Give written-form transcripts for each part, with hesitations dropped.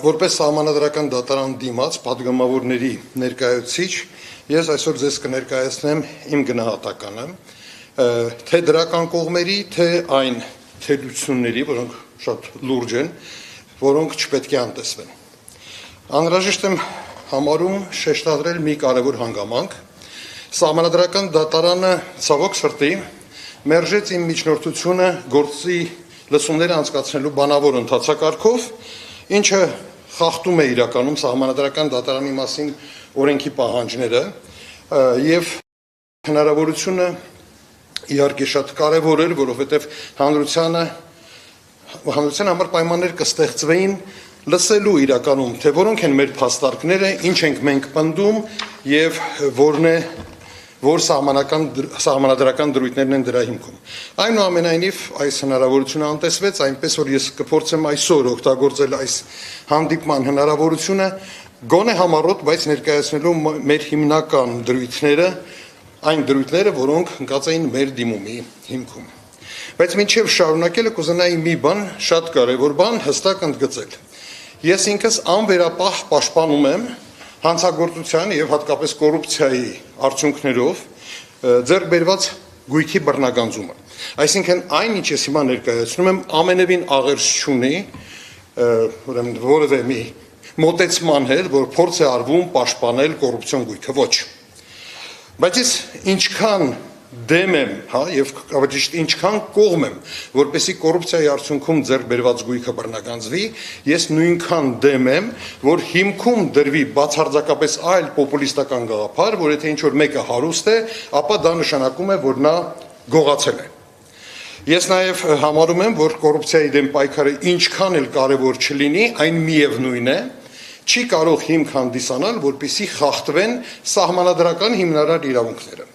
Որպես սահմանադրական դատարան դիմաց պատգամավորների ներկայացուցիչ, ես այսօր ձեզ կներկայացնեմ իմ գնահատականը, թե դրական կողմերի, թե այն թերությունների, որոնք շատ լուրջ են, որոնք չպետք է անտեսվեն։ Անհրաժեշտ եմ համարում շեշտադրել մի կարևոր հանգամանք։ Սահմանադրական դատարանը ցավոք սրտի մերժեց իմ միջնորդությունը գործի լսումները անցկացնելու բանավոր ընթացակարգով, ինչը խախտում է իրականում սահմանադրական դատարանի մասին օրենքի պահանջները եւ հնարավորությունը իհարկե շատ կարևոր էր, որովհետեւ հանրության համար պայմաններ կստեղծվեին լսելու իրականում, թե որոնք են մեր փաստարկները, ինչ ենք մենք պնդում եւ որ սահմանադրական դրույթներն են դրա հիմքում։ Այնուամենայնիվ այս հնարավորությունը անտեսվեց, այնպես որ ես կփորձեմ այսօր օգտագործել այս հանդիպման հնարավորությունը գոնե համառոտ, բայց ներկայացնելու մեր հիմնական դրույթները, այն դրույթները, որոնք ընկած էին մեր դիմումի հիմքում։ Բայց մինչև շարունակելը կուզենայի մի բան, շատ կարևոր բան հստակ ընդգծել։ Ես ինքս անվերապահ պաշտպանում եմ հանցագործության եւ հատկապես կոռուպցիայի արդյունքներով ձեռք բերված գույքի բռնագանձումը։ Այսինքն այն, ինչ ես հիմա ներկայացնում եմ, ամենևին աղերս չունի, ուրեմն որևէ մի մոտեցման հետ, որ փորձ է արվում պաշտպանել կոռուպցիոն գույքը, ոչ։ Բայց ես ինչքան դեմ եմ, եւ ավելի ինչքան կողմ եմ, որպեսզի կոռուպցիայի արդյունքում ձեռք բերված գույքը բռնագանձվի, ես նույնքան դեմ եմ, որ հիմքում դրվի բացարձակապես այլ պոպուլիստական գաղափար, որ եթե ինչ-որ մեկը հարուստ է, ապա դա նշանակում է, որ նա գողացել է։ Ես նաեւ համարում եմ, որ կոռուպցիայի դեմ պայքարը ինչքան էլ կարեւոր չլինի, այն միևնույն է, չի կարող հիմք հանդիսանալ, որպեսզի խախտվեն սահմանադրական հիմնարար իրավունքները։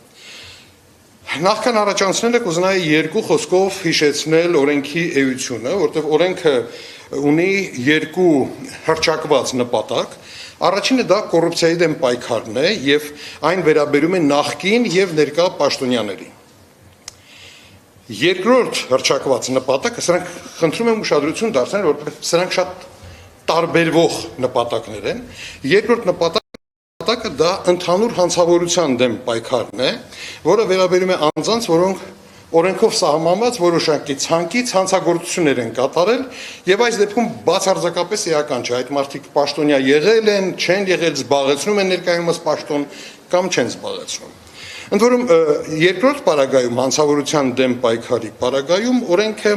Նախքան առաջանցնելը կուզենայի երկու խոսքով հիշեցնել օրենքի էությունը, որտեղ օրենքը ունի երկու հռչակված նպատակ։ Առաջինը դա կոռուպցիայի դեմ պայքարն է եւ այն վերաբերում է նախկին եւ ներկա պաշտոնյաներին։ Երկրորդ հռչակված նպատակը, սրանք խնդրում եմ ուշադրություն դարձնել, որովհետեւ սրանք շատ տարբերվող նպատակներ են։ Երկրորդ նպատակը դա ընդհանուր հանցավորության դեմ պայքարն է, որը վերաբերում է անձանց, որոնք օրենքով սահմանված որոշակի ցանկից հանցագործություններ են կատարել, եւ այս դեպքում բացարձակապես էական չէ, այդ մարդիկ պաշտոնյա եղել են, չեն եղել, զբաղեցնում են ներկայումս պաշտոն կամ չեն զբաղեցնում։ Ընդ որում երկրորդ պարագայում հանցավորության դեմ պայքարի պարագայում օրենքը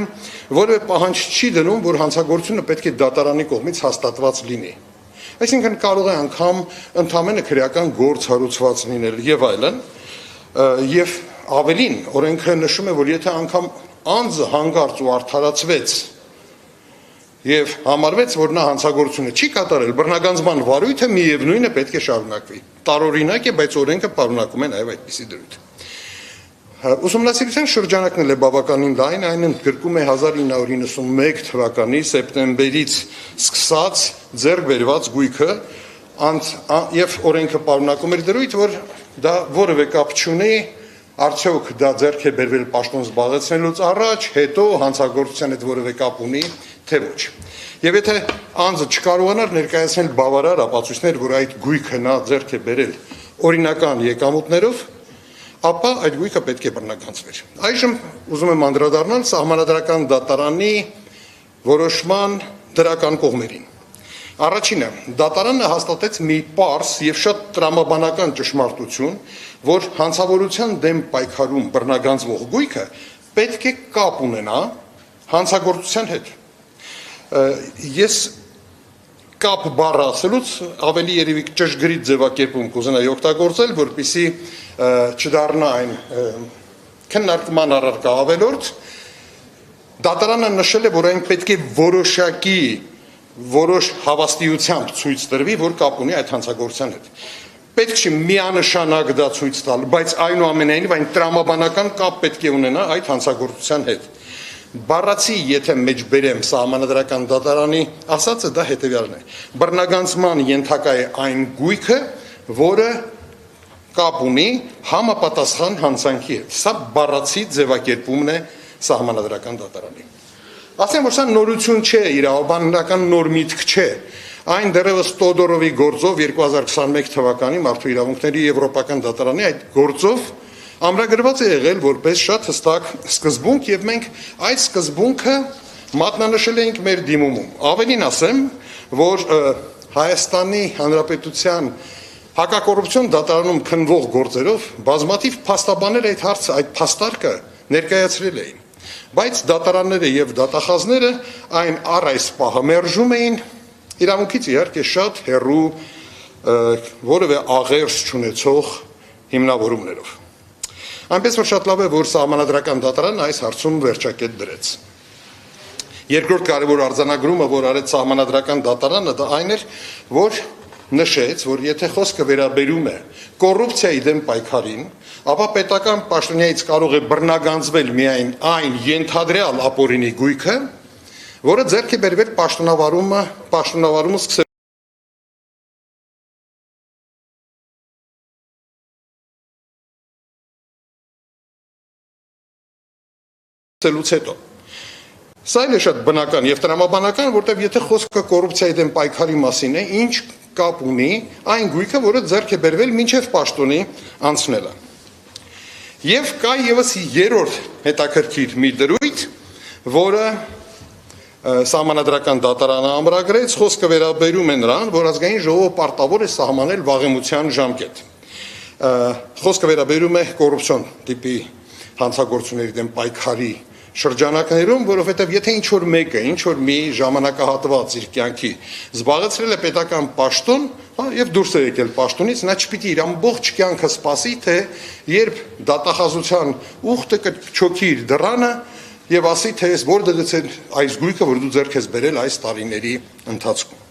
որևէ պահանջ չի դնում, որ հանցագործությունը պետք է դատարանի կողմից հաստատված լինի։ Այսինքն կարող է անգամ ընդհանրապես քրեական գործ հարուցված լինել եւ այլն, եւ ավելին օրենքը նշում է, որ եթե անգամ անձը հանգարց ու արդարացվեց եւ համարվեց, որ նա հանցագործությունը չի կատարել, բռնագանձման վարույթը միևնույնն է պետք է շարունակվի։ Տարօրինակ է, բայց օրենքը պարունակում է նաեւ այդպիսի դրույթ։ Ուսումնասիրության շրջանակն էլ է բավականին լայն, այն ընդգրկում է 1991 թվականի սեպտեմբերից սկսած ձեռք բերված գույքը, եւ օրենքը պարունակում էր դրույթ, որ դա որևէ կապ չունի, արդյոք դա ձեռք է բերվել պաշտոն զբաղեցնելուց առաջ, հետո հանցագործության հետ որևէ կապ ունի, թե ոչ։ Եվ եթե անձը չկարողանար ներկայացնել բավարար ապացույցներ, որ այդ գույքը նա ձեռք է բերել օրինական եկամուտներով, ապա այդ գույքը պետք է բռնագանձվեր։ Այժմ ուզում եմ անդրադառնալ սահմանադրական դատարանի որոշման դրական կողմերին։ Առաջինը, դատարանը հաստատեց մի պարզ եւ շատ տրամաբանական ճշմարտություն, որ հանցավորության դեմ պայքարում բռնագանձվող գույքը պետք է կապ ունենա հանցագործության հետ։ Ես կապ բառը ասելուց ավելի երևի ճշգրիտ ձևակերպում կուզենայի օգտագործել, որպեսզի չդառնա այն քննարկման առարկա ավելորդ։ Դատարանը նշել է, որ այն պետք է որոշ հավաստիությամբ ցույց տրվի, որ կապ ունի այդ հանցագործության հետ։ Պետք չի միանշանակ դա ցույց տալ, բայց այնուամենայնիվ այն տրամաբանական կապ պետք է ունենա այդ հանցագործության հետ։ Բառացի, եթե մեջ բերեմ սահմանադրական դատարանի ասածը, դա հետևյալն է։ Բռնագանձման ենթակա է այն գույքը, որը կապ ունի համապատասխան հանցանքի հետ։ Սա բառացի ձևակերպումն է սահմանադրական դատարանի։ ասեմ, որ սա նորություն չէ, իրավաբանական նոր միտք չէ։ Այն դեռևս Տոդորովի գործով 2021 թվականի մարդու իրավունքների եվրոպական դատարանի այդ գործով ամրագրված է եղել որպես շատ հստակ սկզբունք եւ մենք այդ սկզբունքը մատնանշել ենք մեր դիմումում։ Ավելին ասեմ, որ Հայաստանի Հանրապետության հակակոռուպցիոն դատարանում քննվող գործերով բազմաթիվ փաստաբաններ այդ հարցը, այդ փաստարկը ներկայացրել էին։ Բայց դատարանները եւ դատախազները այն առ այս պահը մերժում էին իրավունքից իհարկե շատ հեռու որևէ աղերս չունեցող հիմնավորումներով։ Այնպես որ շատ լավ է, որ Սահմանադրական դատարանն այս հարցում վերջակետ դրեց։ Երկրորդ կարևոր արձանագրումը, որ արեց Սահմանադրական դատարանը, դա այն էր, որ նշեց, որ եթե խոսքը վերաբերում է կոռուպցիայի դեմ պայքարին, ապա պետական պաշտոնյայից կարող է բռնագանձվել միայն այն ենթադրյալ ապօրինի գույքը, որը ձեռք է բերվել պաշտոնավարումը սկսելուց հետո։ Սա էլ է շատ բնական եւ տրամաբանական, որտեղ եթե խոսքը կոռուպցիայի դեմ պայքարի մասին է, ինչ կապ ունի այն գույքը, որը ձեռք է բերվել մինչև պաշտոնի անցնելը։ Եվ կա եւս երրորդ հետաքրքիր մի դրույթ, որը Սահմանադրական դատարանը ամրագրեց, խոսքը վերաբերում է նրան, որ ազգային ժողովը պարտավոր է սահմանել վաղեմության ժամկետ։ Խոսքը վերաբերում է կոռուպցիոն տիպի հանցագործությունների դեմ պայքարի շրջանակներում, որովհետև եթե ինչ-որ մեկը, ինչ-որ մի ժամանակահատված իր կյանքի զբաղեցրել է պետական պաշտոն, եւ դուրս է եկել պաշտոնից, նա չպիտի իր ամբողջ կյանքը սպասի, թե երբ դատախազության ուխտը կչոքի իր դռանը եւ ասի, թե ես որտեղից է այս գույքը, որ դու ձեռք ես բերել այս տարիների ընթացքում։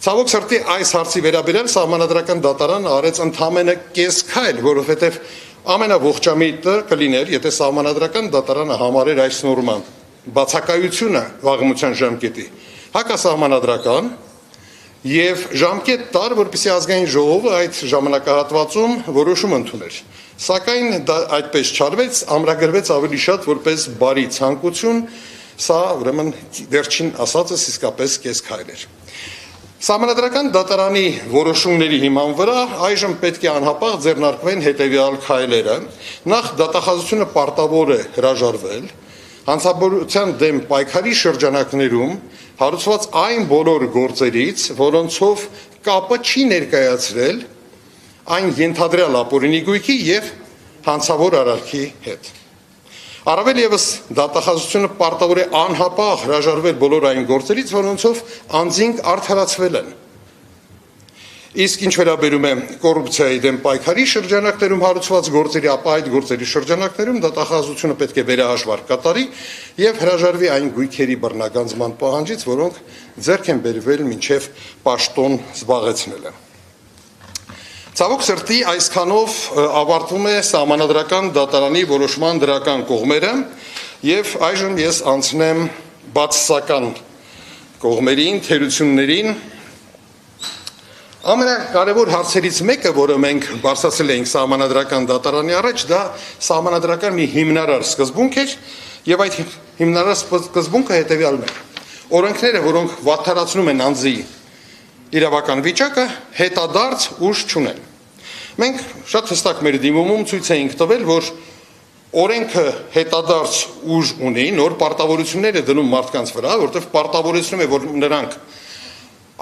Ցավոք սրտի այս հարցի վերաբերյալ Սահմանադրական դատարանը արեց ընդամենը կես քայլ, որովհետև ամենաողջամիտը կլիներ, եթե Սահմանադրական դատարանը համարեր այս նորման բացակայությունը վաղեմության ժամկետի հակասահմանադրական եւ ժամկետ տար, որպեսզի ազգային ժողովը այդ ժամանակահատվածում որոշում ընդուներ։ Սակայն դա այդպես չարվեց, ամրագրվեց ավելի շատ որպես բարի ցանկություն, սա ուրեմն վերջին ասածս իսկապես կես քայլ էր։ Սահմանադրական դատարանի որոշումների հիման վրա այժմ պետք է անհապաղ ձեռնարկվեն հետևյալ քայլերը։ Նախ դատախազությունը պարտավոր է հրաժարվել հանցավորության դեմ պայքարի շրջանակներում հարուցված այն բոլոր գործերից, որոնցով կապը չի ներկայացրել այն ենթադրյալ ապօրինի գույքի եւ հանցավոր արարքի հետ։ Առավել եւս դատախազությունը պարտավոր է անհապաղ հրաժարվել բոլոր այն գործերից, որոնցով անձինք արդարացվել են։ Իսկ ինչ վերաբերում է կոռուպցիայի դեմ պայքարի շրջանակներում հարուցված գործերի, ապա այդ գործերի շրջանակներում դատախազությունը պետք է վերահաշվարկ կատարի եւ հրաժարվի այն գույքերի բռնագանձման պահանջից, որոնք ձեռք են բերվել մինչեւ պաշտոն զբաղեցնելը։ Ցավոք սրտի այսքանով ավարտվում է Սահմանադրական դատարանի որոշման դրական կողմերը եւ այժմ ես անցնեմ բացասական կողմերին, թերություններին։ Ամենակարևոր հարցերից մեկը, որը մենք բարձրացրել էինք Սահմանադրական դատարանի առաջ, դա սահմանադրական մի հիմնարար սկզբունք էր եւ այդ հիմնարար սկզբունքը հետեւյալն է. օրենքները, որոնք վատթարացնում են անձի իրավական վիճակը, հետադարձ ուժ չունեն։ Մենք շատ հստակ մեր դիմումում ցույց էինք տվել, որ օրենքը հետադարձ ուժ ունի, նոր պարտավորություններ է դնում մարդկանց վրա, որտեղ պարտավորեցնում է, որ նրանք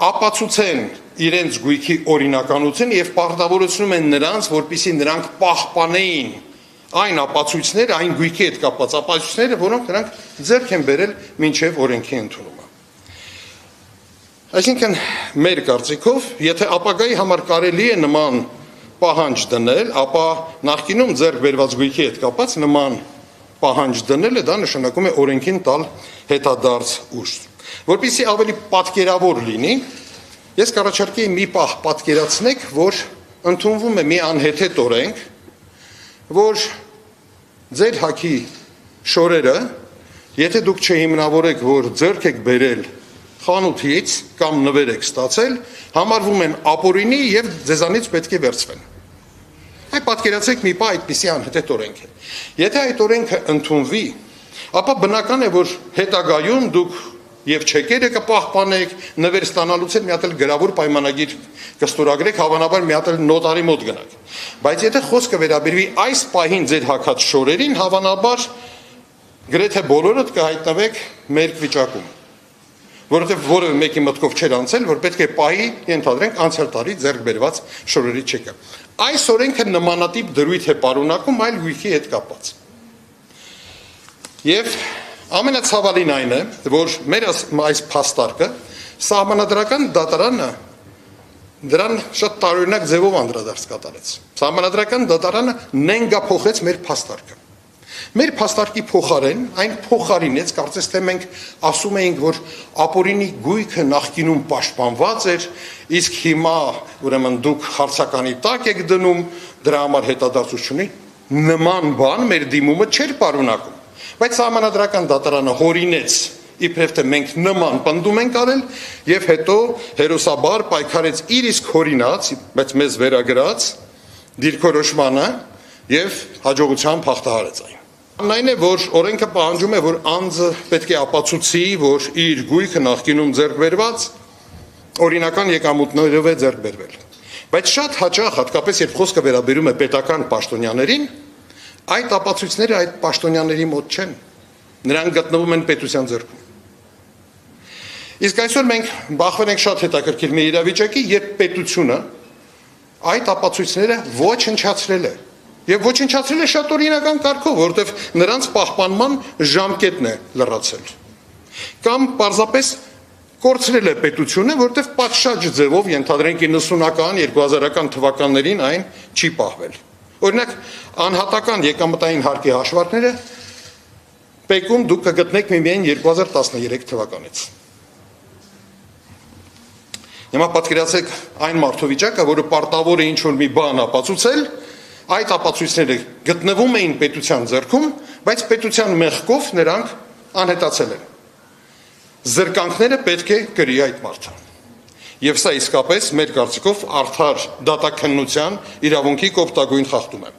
ապացուցեն իրենց գույքի օրինականություն եւ պարտավորեցնում են նրանց, որպեսզի նրանք պահպանեին այն ապացույցները, այն գույքի հետ կապված ապացույցները, որոնք նրանք ձեռք են բերել մինչեւ օրենքի ընդունումը։ Այսինքն մեր կարծիքով, եթե ապագայի համար կարելի է նման պահանջ դնել, ապա նախկինում ձեռք բերված գույքի հետ կապված նման պահանջ դնելը դա նշանակում է օրենքին տալ հետադարձ ուժ։ Որպեսզի ավելի պատկերավոր լինի, ես կառաջարկեի մի պահ պատկերացնեք, որ ընդունվում է մի անհեթեթ օրենք, որ ձեր հագի շորերը, եթե դուք չհիմնավորեք, որ ձեռք եք բերել խանութից կամ նվեր եք ստացել, համարվում են ապօրինի եւ ձեզանից պետք է վերցվեն։ Այդ պատկերացրեք մի պահ այդպիսի անհեթեթ օրենք է։ Եթե այդ օրենքը ընդունվի ապա բնական է, որ հետագայում դուք եւ չեկերը կպահպանեք, նվեր ստանալուց էլ մի հատ էլ գրավոր պայմանագիր կստորագրեք, հավանաբար մի հատ էլ նոտարի մոտ գնաք։ Բայց եթե խոսքը վերաբերվի այս պահին ձեր հագած շորերին, հավանաբար գրեթե բոլորդ կհայտնվեք մեր վիճակում, որովհետեւ որևէ մեկի մտքով չէր անցել, որ պետք է պահի, ենթադրենք, անցյալ տարի ձեռք բերված շորերի չեկը։ Այս օրենքը նմանատիպ դրույթ է պարունակում այլ գույքի հետ կապված։ Եվ ամենացավալին այն է, որ մեր այս փաստարկը սահմանադրական դատարանը դրան շատ տարօրինակ ձևով անդրադարձ կատարեց։ Սահմանադրական դատարանը նենգափոխեց մեր փաստարկը։ Մեր փաստարկի փոխարեն այն փոխարինեց, կարծես թե մենք ասում էինք, որ ապօրինի գույքը նախկինում պաշտպանված էր, իսկ հիմա ուրեմն դուք հարցականի տակ եք դնում, դրա համար հետադարձություն ունի, նման բան մեր դիմումը չէր պարունակում։ Բայց սահմանադրական դատարանը հորինեց, իբրև թե մենք նման պնդում ենք արել, եւ հետո հերոսաբար պայքարեց իր իսկ հորինած, բայց մեզ վերագրած դիրքորոշմանը եւ հաջողությամբ հաղթահարեց այն։ Այն է, որ օրենքը պահանջում է, որ անձը պետք է ապացուցի, որ իր գույքը նախկինում ձեռք բերված օրինական եկամուտներով է ձեռք բերվել։ Բայց շատ հաճախ, հատկապես երբ խոսքը վերաբերում է պետական պաշտոնյաներին, այդ ապացույցները այդ պաշտոնյաների մոտ չեն, նրանք գտնվում են պետության ձեռքում։ Իսկ այսօր մենք բախվել ենք շատ հետաքրքիր մի իրավիճակի, երբ պետությունը այդ ապացույցները ոչնչացրել է։ Եվ ոչնչացրել է շատ օրինական կարգով, որովհետև նրանց պահպանման ժամկետն է լրացել։ Կամ պարզապես կորցրել է պետությունը, որովհետև պատշաճ ձևով ենթադրենք 90-ական, 2000-ական թվականներին այն չի պահվել։ Օրինակ, անհատական եկամտային հարկի հաշվարկները Պեկում դուք կգտնեք միայն 2013 թվականից։ Հիմա պատկերացրեք այն մարդու որը պարտավոր է ինչ-որ մի բան ապացուցել, այդ ապացույցները գտնվում էին պետության ձեռքում, բայց պետության մեղքով նրանք անհետացել են։ Զրկանքները պետք է կրի այդ մարդը։ Եվ սա իսկապես մեր կարծիքով արդար դատաքննության իրավունքի կոպտագույն խախտում է։